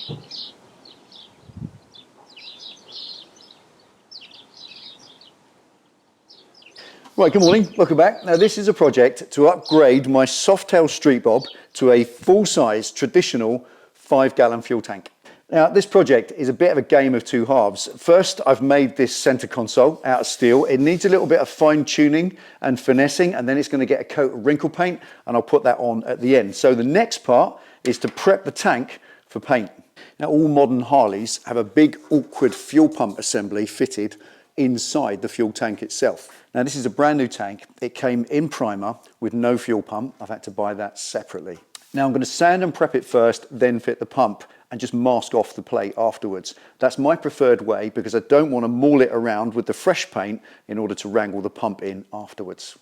Right, good morning, welcome back. Now this is a project to upgrade my Softail Street Bob to a full-size traditional 5-gallon fuel tank. Now this project is a bit of a game of two halves. First, I've made this center console out of steel. It needs a little bit of fine tuning and finessing, and then it's going to get a coat of wrinkle paint, and I'll put that on at the end. So the next part is to prep the tank for paint. Now all modern Harleys have a big awkward fuel pump assembly fitted inside the fuel tank itself. Now this is a brand new tank. It came in primer with no fuel pump. I've had to buy that separately. Now I'm going to sand and prep it first, then fit the pump and just mask off the plate afterwards. That's my preferred way because I don't want to maul it around with the fresh paint in order to wrangle the pump in afterwards.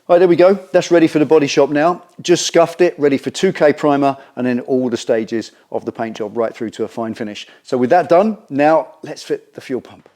Right, there we go. That's ready for the body shop now. Just scuffed it, ready for 2K primer, and then all the stages of the paint job right through to a fine finish. So with that done, now let's fit the fuel pump.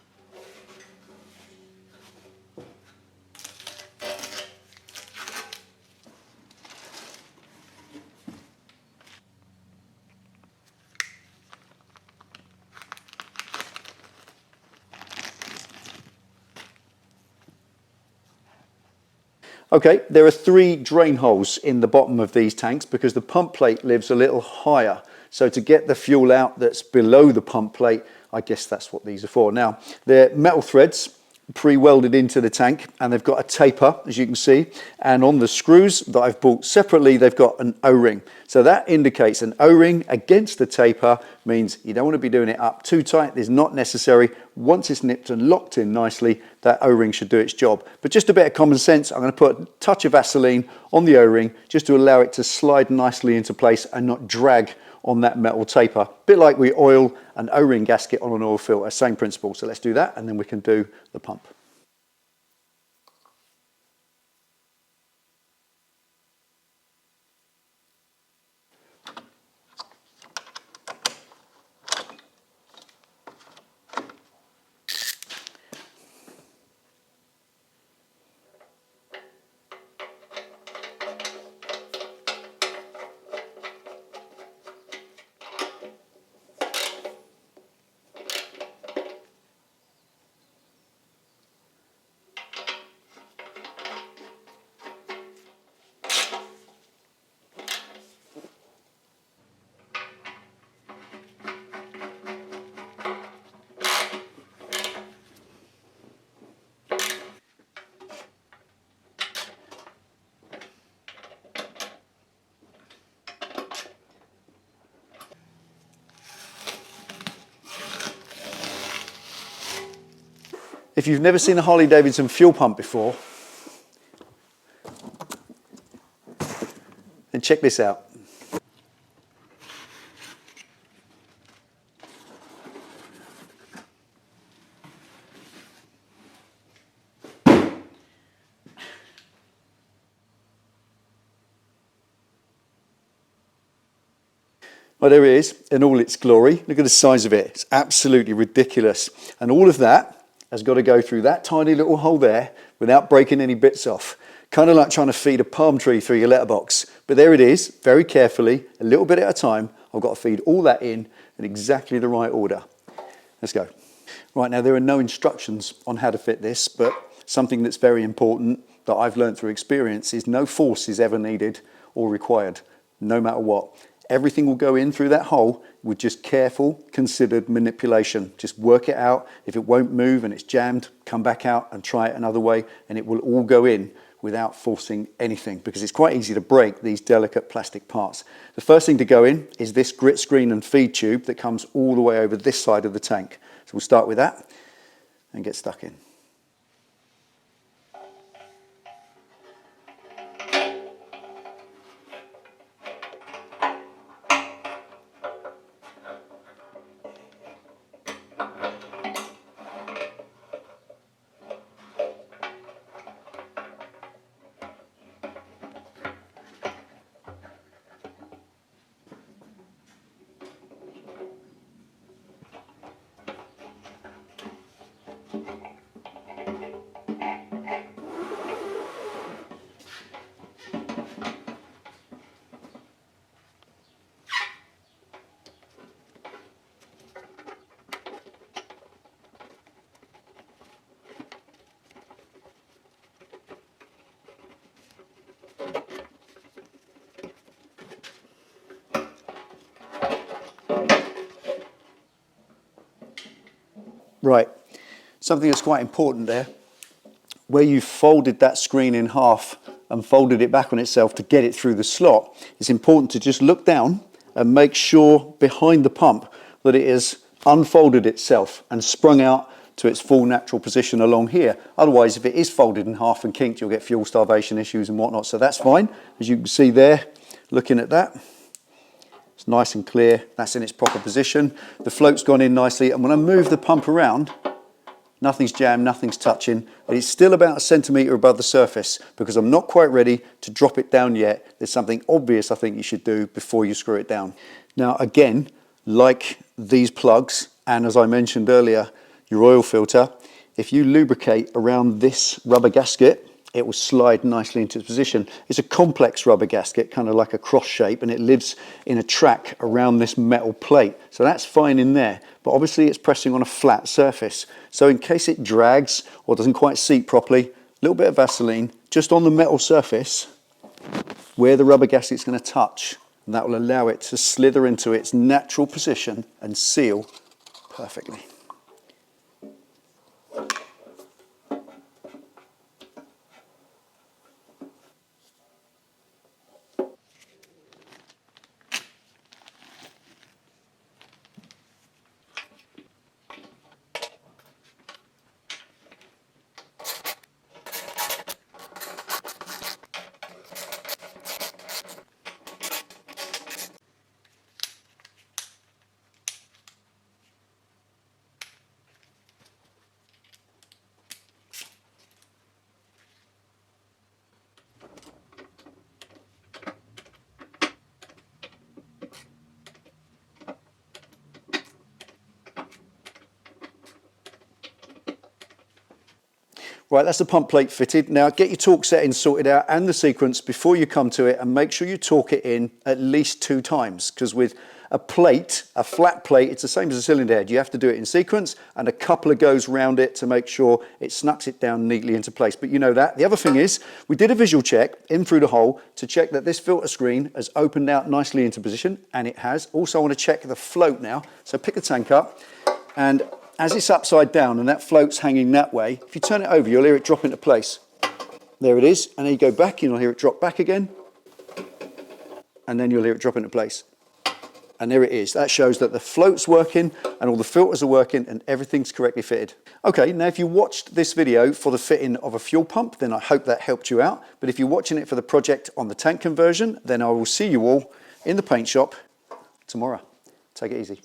Okay, there are 3 drain holes in the bottom of these tanks because the pump plate lives a little higher. So to get the fuel out that's below the pump plate, I guess that's what these are for. Now, they're metal threads pre-welded into the tank, and they've got a taper, as you can see, and on the screws that I've bought separately, they've got an O-ring. So that indicates an O-ring against the taper means you don't want to be doing it up too tight. It's not necessary. Once it's nipped and locked in nicely, that O-ring should do its job. But just a bit of common sense, I'm going to put a touch of Vaseline on the O-ring just to allow it to slide nicely into place and not drag on that metal taper. A bit like we oil an O-ring gasket on an oil filter, same principle. So let's do that and then we can do the pump. If you've never seen a Harley Davidson fuel pump before, then check this out. Well, there it is in all its glory. Look at the size of it. It's absolutely ridiculous. And all of that has got to go through that tiny little hole there without breaking any bits off. Kind of like trying to feed a palm tree through your letterbox. But there it is, very carefully, a little bit at a time. I've got to feed all that in exactly the right order. Let's go. Right, now there are no instructions on how to fit this, but something that's very important that I've learned through experience is no force is ever needed or required, no matter what. Everything will go in through that hole with just careful, considered manipulation. Just work it out. If it won't move and it's jammed, come back out and try it another way, and it will all go in without forcing anything, because it's quite easy to break these delicate plastic parts. The first thing to go in is this grit screen and feed tube that comes all the way over this side of the tank. So we'll start with that and get stuck in. Right, something that's quite important there, where you folded that screen in half and folded it back on itself to get it through the slot, it's important to just look down and make sure behind the pump that it has unfolded itself and sprung out to its full natural position along here. Otherwise, if it is folded in half and kinked, you'll get fuel starvation issues and whatnot. So that's fine. As you can see there, looking at that, it's nice and clear. That's in its proper position. The float's gone in nicely. And when I move the pump around, nothing's jammed, nothing's touching. But it's still about a centimetre above the surface because I'm not quite ready to drop it down yet. There's something obvious I think you should do before you screw it down. Now, again, like these plugs, and as I mentioned earlier, your oil filter, if you lubricate around this rubber gasket, it will slide nicely into its position. It's a complex rubber gasket, kind of like a cross shape, and it lives in a track around this metal plate. So that's fine in there, but obviously it's pressing on a flat surface. So in case it drags or doesn't quite seat properly, a little bit of Vaseline just on the metal surface where the rubber gasket's going to touch, and that will allow it to slither into its natural position and seal perfectly. Right, that's the pump plate fitted. Now get your torque settings sorted out and the sequence before you come to it, and make sure you torque it in at least 2 times, because with a plate, a flat plate, it's the same as a cylinder head. You have to do it in sequence and a couple of goes round it to make sure it snucks it down neatly into place. But you know that. The other thing is, we did a visual check in through the hole to check that this filter screen has opened out nicely into position, and it has. Also, I want to check the float now. So pick the tank up, and as it's upside down and that float's hanging that way, if you turn it over, you'll hear it drop into place. There it is. And then you go back, and you'll hear it drop back again. And then you'll hear it drop into place. And there it is. That shows that the float's working and all the filters are working and everything's correctly fitted. Okay, now if you watched this video for the fitting of a fuel pump, then I hope that helped you out. But if you're watching it for the project on the tank conversion, then I will see you all in the paint shop tomorrow. Take it easy.